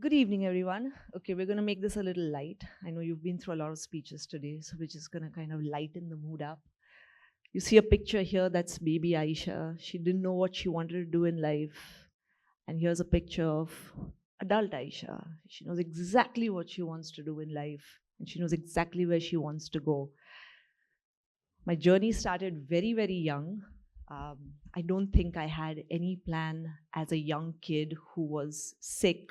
Good evening, everyone. Okay, we're going to make this a little light. I know you've been through a lot of speeches today, so we're just going to kind of lighten the mood up. You see a picture here, that's baby Ayesha. She didn't know what she wanted to do in life. And here's a picture of adult Ayesha. She knows exactly what she wants to do in life, and she knows exactly where she wants to go. My journey started very, very young. I don't think I had any plan as a young kid who was sick,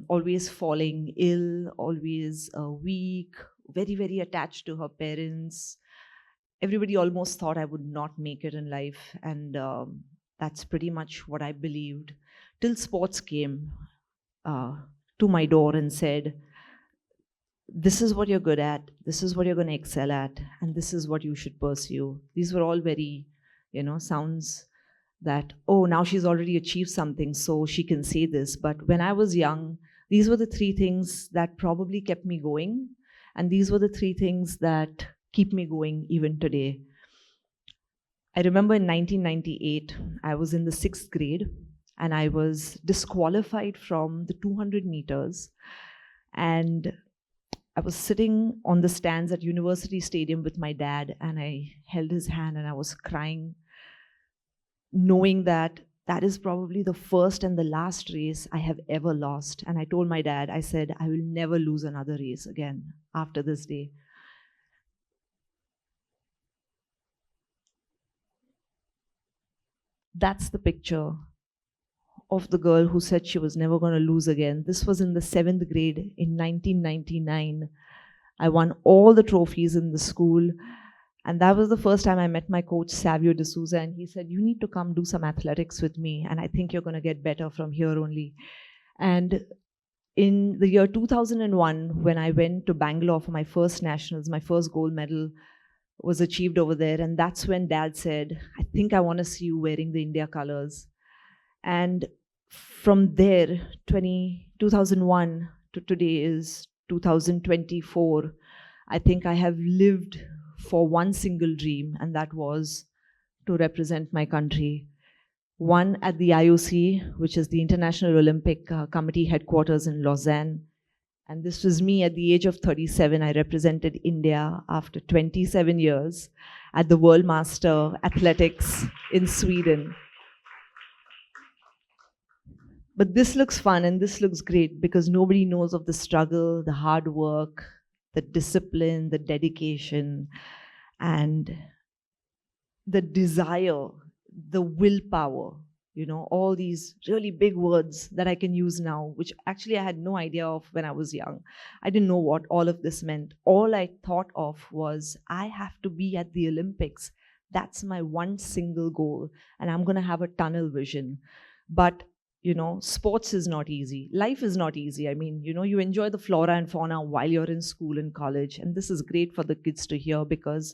always falling ill, always weak, very, very attached to her parents. Everybody almost thought I would not make it in life, and that's pretty much what I believed. Till sports came uh, to my door and said, this is what you're good at, this is what you're going to excel at, and this is what you should pursue. These were all very, sounds that, oh, now she's already achieved something, so she can say this. But when I was young, these were the three things that probably kept me going. And these were the three things that keep me going even today. I remember in 1998, I was in the 6th grade and I was disqualified from the 200 meters. And I was sitting on the stands at University Stadium with my dad, and I held his hand and I was crying, knowing that that is probably the first and the last race I have ever lost. And I told my dad, I said, I will never lose another race again after this day. That's the picture of the girl who said she was never going to lose again. This was in the 7th grade in 1999. I won all the trophies in the school. And that was the first time I met my coach, Savio D'Souza, and he said, you need to come do some athletics with me, and I think you're going to get better from here only. And in the year 2001, when I went to Bangalore for my first nationals, my first gold medal was achieved over there. And that's when Dad said, I think I want to see you wearing the India colors. And from there, 2001 to today is 2024. I think I have lived for one single dream, and that was to represent my country. One at the IOC, which is the International Olympic Committee headquarters in Lausanne. And this was me at the age of 37. I represented India after 27 years at the World Master Athletics in Sweden. But this looks fun and this looks great because nobody knows of the struggle, the hard work, the discipline, the dedication, and the desire, the willpower, all these really big words that I can use now, which actually I had no idea of when I was young. I didn't know what all of this meant. All I thought of was, I have to be at the Olympics. That's my one single goal, and I'm going to have a tunnel vision. But sports is not easy. Life is not easy. I mean, you enjoy the flora and fauna while you're in school and college. And this is great for the kids to hear, because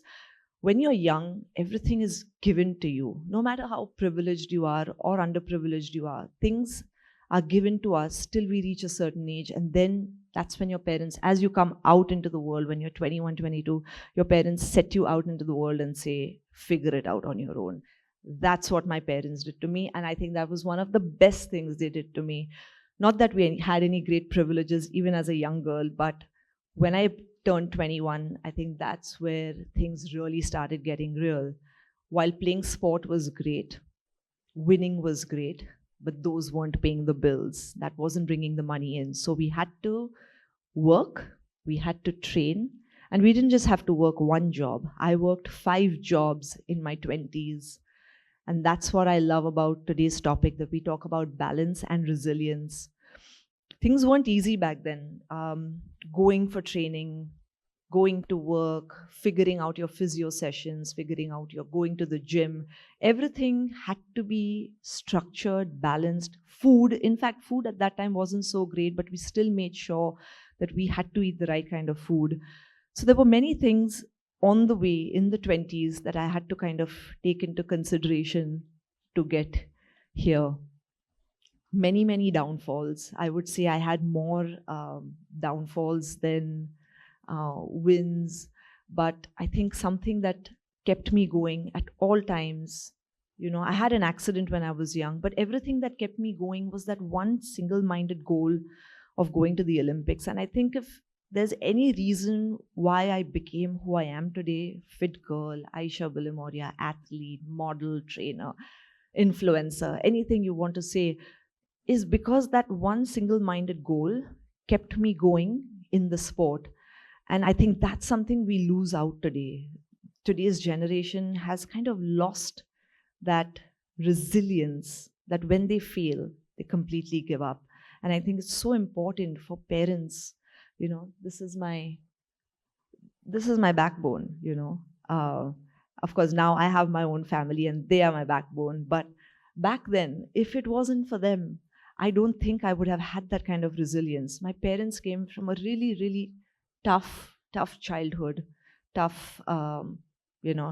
when you're young, everything is given to you. No matter how privileged you are or underprivileged you are, things are given to us till we reach a certain age. And then that's when your parents, as you come out into the world, when you're 21, 22, your parents set you out into the world and say, figure it out on your own. That's what my parents did to me. And I think that was one of the best things they did to me. Not that we had any great privileges, even as a young girl, but when I turned 21, I think that's where things really started getting real. While playing sport was great, winning was great, but those weren't paying the bills. That wasn't bringing the money in. So we had to work, we had to train, and we didn't just have to work one job. I worked 5 jobs in my 20s. And that's what I love about today's topic, that we talk about balance and resilience. Things weren't easy back then. Going for training, going to work, figuring out your physio sessions, figuring out your going to the gym. Everything had to be structured, balanced. Food, in fact, food at that time wasn't so great, but we still made sure that we had to eat the right kind of food. So there were many things on the way in the 20s that I had to kind of take into consideration to get here. Many, many downfalls. I would say I had more downfalls than wins, but I think something that kept me going at all times I had an accident when I was young, but everything that kept me going was that one single-minded goal of going to the Olympics. And I think if there's any reason why I became who I am today, fit girl, Ayesha Billimoria, athlete, model, trainer, influencer, anything you want to say, is because that one single-minded goal kept me going in the sport. And I think that's something we lose out today. Today's generation has kind of lost that resilience, that when they fail, they completely give up. And I think it's so important for parents. This is my backbone. Of course, now I have my own family and they are my backbone. But back then, if it wasn't for them, I don't think I would have had that kind of resilience. My parents came from a really, really tough childhood, tough,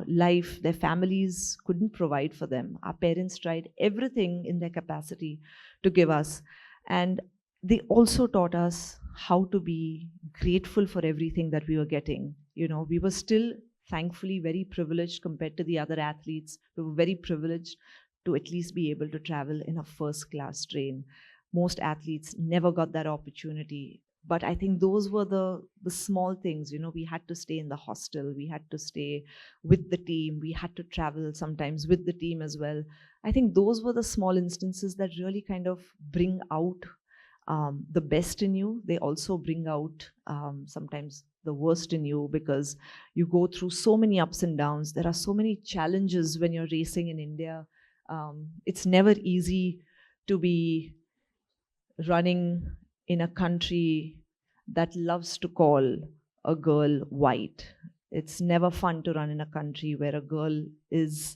life. Their families couldn't provide for them. Our parents tried everything in their capacity to give us. And they also taught us how to be grateful for everything that we were getting. We were still, thankfully, very privileged compared to the other athletes. We were very privileged to at least be able to travel in a first-class train. Most athletes never got that opportunity. But I think those were the small things. We had to stay in the hostel. We had to stay with the team. We had to travel sometimes with the team as well. I think those were the small instances that really kind of bring out the best in you. They also bring out sometimes the worst in you, because you go through so many ups and downs. There are so many challenges when you're racing in India. It's never easy to be running in a country that loves to call a girl white. It's never fun to run in a country where a girl is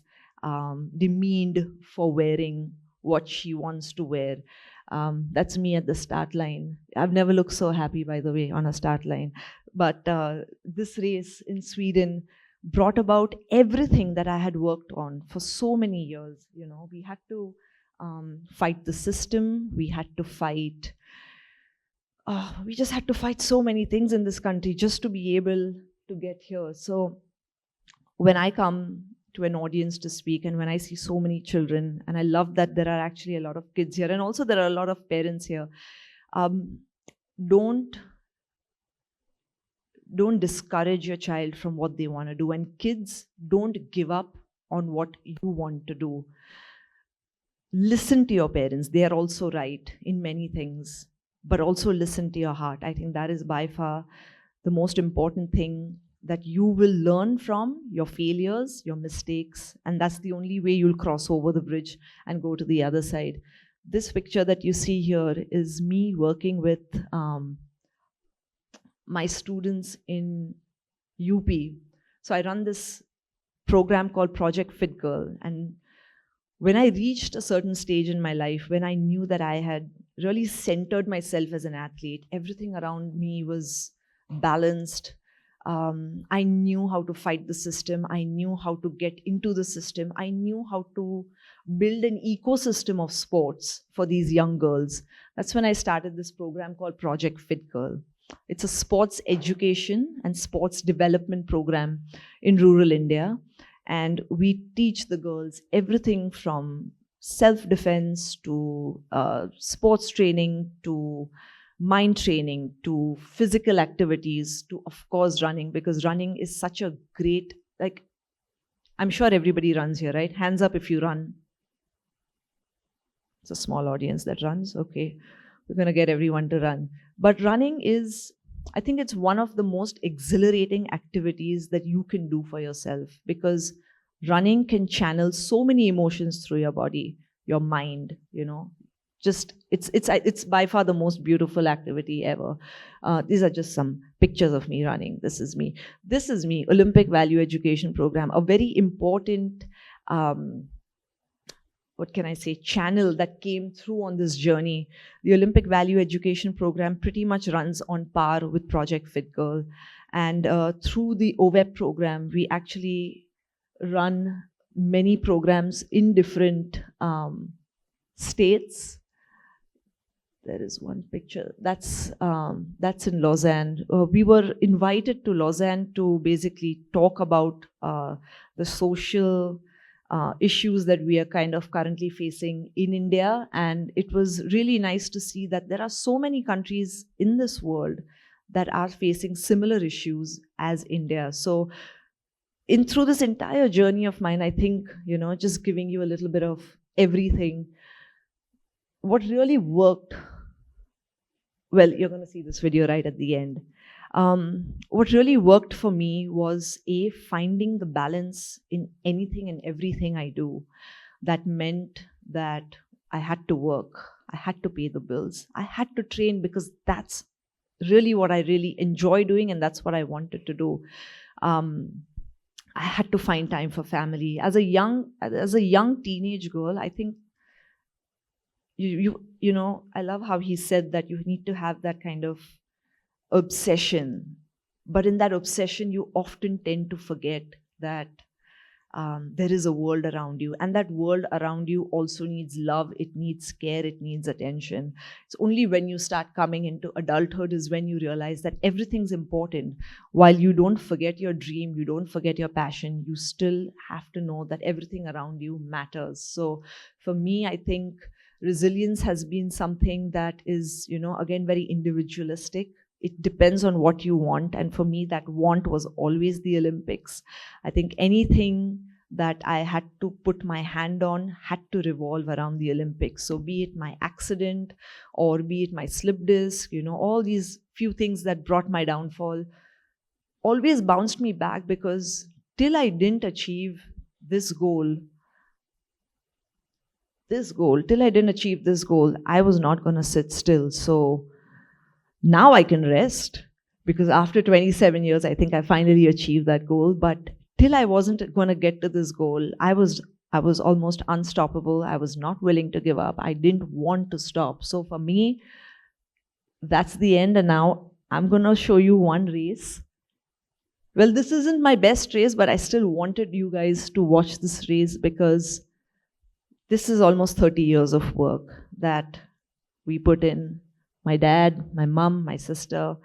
demeaned for wearing what she wants to wear. That's me at the start line. I've never looked so happy, by the way, on a start line. But this race in Sweden brought about everything that I had worked on for so many years. We had to fight the system. We had to fight. We just had to fight so many things in this country just to be able to get here. So when I come to an audience to speak, and when I see so many children, and I love that there are actually a lot of kids here, and also there are a lot of parents here, don't discourage your child from what they want to do. And kids, don't give up on what you want to do. Listen to your parents. They are also right in many things, but also listen to your heart. I think that is by far the most important thing that you will learn from your failures, your mistakes, and that's the only way you'll cross over the bridge and go to the other side. This picture that you see here is me working with my students in UP. So I run this program called Project Fit Girl. And when I reached a certain stage in my life, when I knew that I had really centered myself as an athlete, everything around me was balanced. I knew how to fight the system. I knew how to get into the system. I knew how to build an ecosystem of sports for these young girls. That's when I started this program called Project Fit Girl. It's a sports education and sports development program in rural India. And we teach the girls everything from self-defense to sports training to mind training to physical activities to, of course, running, because running is such a great, I'm sure everybody runs here, right? Hands up if you run. It's a small audience that runs. Okay, we're going to get everyone to run. But running is, I think it's one of the most exhilarating activities that you can do for yourself, because running can channel so many emotions through your body, your mind, Just it's by far the most beautiful activity ever. These are just some pictures of me running. This is me. This is me. Olympic Value Education Program, a very important, what can I say, channel that came through on this journey. The Olympic Value Education Program pretty much runs on par with Project Fit Girl, and through the OVEP program, we actually run many programs in different states. There is one picture. That's in Lausanne. We were invited to Lausanne to basically talk about the social issues that we are kind of currently facing in India. And it was really nice to see that there are so many countries in this world that are facing similar issues as India. So through this entire journey of mine, I think, just giving you a little bit of everything, what really worked, well, you're going to see this video right at the end. What really worked for me was finding the balance in anything and everything I do. That meant that I had to work, I had to pay the bills, I had to train, because that's really what I really enjoy doing, and that's what I wanted to do. I had to find time for family. As a young teenage girl, I think I love how he said that you need to have that kind of obsession. But in that obsession, you often tend to forget that there is a world around you, and that world around you also needs love, it needs care, it needs attention. It's only when you start coming into adulthood is when you realize that everything's important. While you don't forget your dream, you don't forget your passion, you still have to know that everything around you matters. So for me, I think resilience has been something that is, again, very individualistic. It depends on what you want. And for me, that want was always the Olympics. I think anything that I had to put my hand on had to revolve around the Olympics. So be it my accident or be it my slip disc, all these few things that brought my downfall always bounced me back, because till I didn't achieve this goal, I was not going to sit still. So now I can rest, because after 27 years, I think I finally achieved that goal. But till I wasn't going to get to this goal, I was almost unstoppable. I was not willing to give up. I didn't want to stop. So for me, that's the end. And now I'm going to show you one race. Well, this isn't my best race, but I still wanted you guys to watch this race, because this is almost 30 years of work that we put in. My dad, my mom, my sister.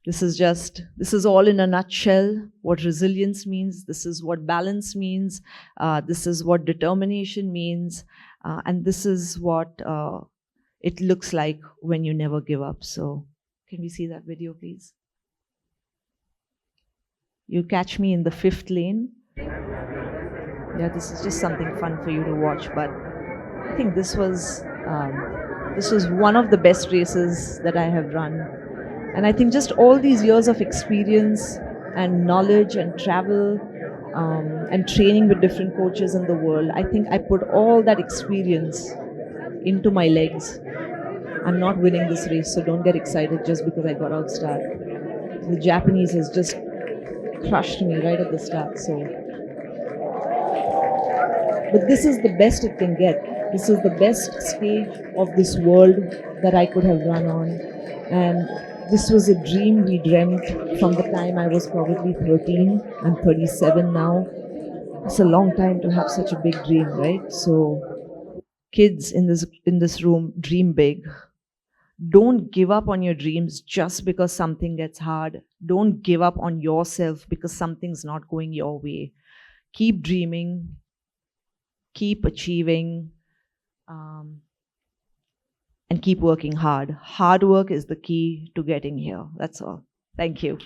This is all in a nutshell what resilience means. This is what balance means. This is what determination means. And this is what it looks like when you never give up. So can we see that video, please? You catch me in the 5th lane. Yeah, this is just something fun for you to watch, but I think this was one of the best races that I have run. And I think just all these years of experience and knowledge and travel and training with different coaches in the world, I think I put all that experience into my legs. I'm not winning this race, so don't get excited just because I got out start. The Japanese has just crushed me right at the start. But this is the best it can get. This is the best stage of this world that I could have run on. And this was a dream we dreamt from the time I was probably 13. I'm 37 now. It's a long time to have such a big dream, right? So kids in this room, dream big. Don't give up on your dreams just because something gets hard. Don't give up on yourself because something's not going your way. Keep dreaming, keep achieving, and keep working hard. Hard work is the key to getting here. That's all. Thank you.